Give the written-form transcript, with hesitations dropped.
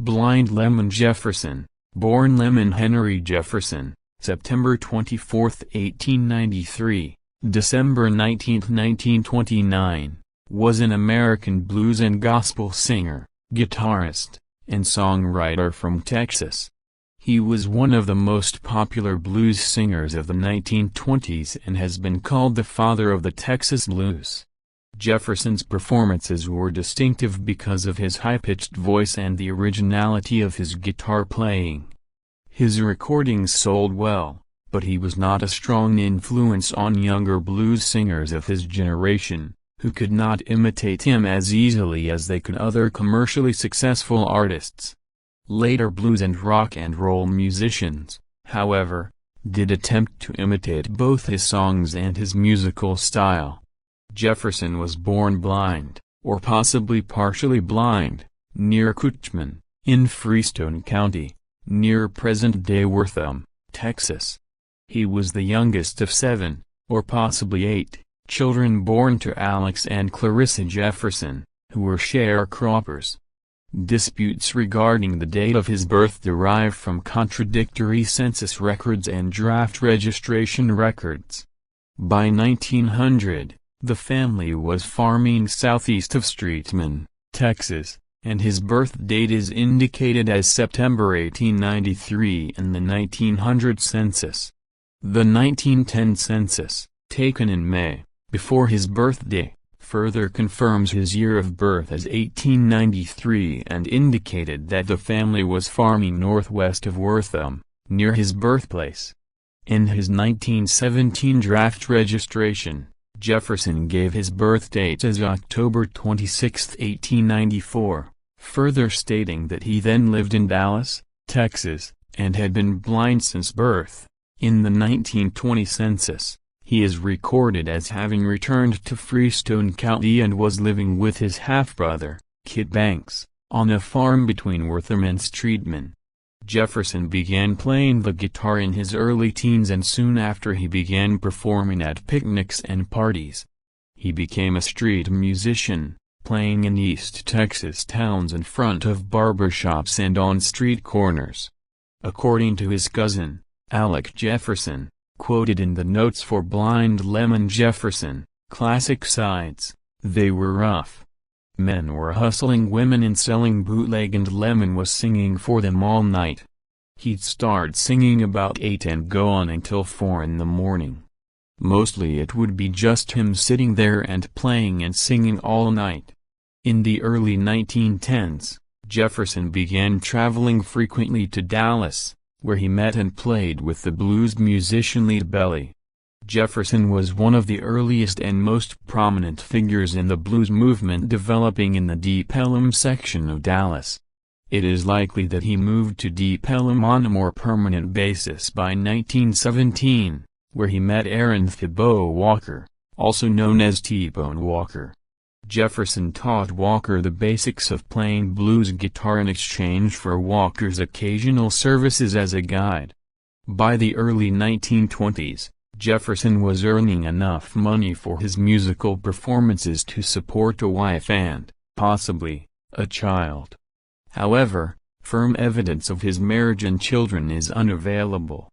Blind Lemon Jefferson, born Lemon Henry Jefferson, September 24, 1893, December 19, 1929, was an American blues and gospel singer, guitarist, and songwriter from Texas. He was one of the most popular blues singers of the 1920s and has been called the father of the Texas blues. Jefferson's performances were distinctive because of his high-pitched voice and the originality of his guitar playing. His recordings sold well, but he was not a strong influence on younger blues singers of his generation, who could not imitate him as easily as they could other commercially successful artists. Later blues and rock and roll musicians, however, did attempt to imitate both his songs and his musical style. Jefferson was born blind, or possibly partially blind, near Cushman, in Freestone County, near present-day Wortham, Texas. He was the youngest of 7, or possibly 8, children born to Alex and Clarissa Jefferson, who were sharecroppers. Disputes regarding the date of his birth derive from contradictory census records and draft registration records. By 1900, the family was farming southeast of Streetman, Texas, and his birth date is indicated as September 1893 in the 1900 census. The 1910 census, taken in May, before his birthday, further confirms his year of birth as 1893 and indicated that the family was farming northwest of Wortham, near his birthplace. In his 1917 draft registration, Jefferson gave his birth date as October 26, 1894, further stating that he then lived in Dallas, Texas, and had been blind since birth. In the 1920 census, he is recorded as having returned to Freestone County and was living with his half-brother, Kit Banks, on a farm between Wortham and Streetman. Jefferson began playing the guitar in his early teens and soon after he began performing at picnics and parties. He became a street musician, playing in East Texas towns in front of barbershops and on street corners. According to his cousin, Alec Jefferson, quoted in the notes for Blind Lemon Jefferson, classic sides, they were rough. Men were hustling women and selling bootleg and Lemon was singing for them all night. He'd start singing about 8 and go on until 4 in the morning. Mostly it would be just him sitting there and playing and singing all night. In the early 1910s, Jefferson began traveling frequently to Dallas, where he met and played with the blues musician Lead Belly. Jefferson was one of the earliest and most prominent figures in the blues movement developing in the Deep Ellum section of Dallas. It is likely that he moved to Deep Ellum on a more permanent basis by 1917, where he met Aaron Thibaut Walker, also known as T-Bone Walker. Jefferson taught Walker the basics of playing blues guitar in exchange for Walker's occasional services as a guide. By the early 1920s, Jefferson was earning enough money for his musical performances to support a wife and, possibly, a child. However, firm evidence of his marriage and children is unavailable.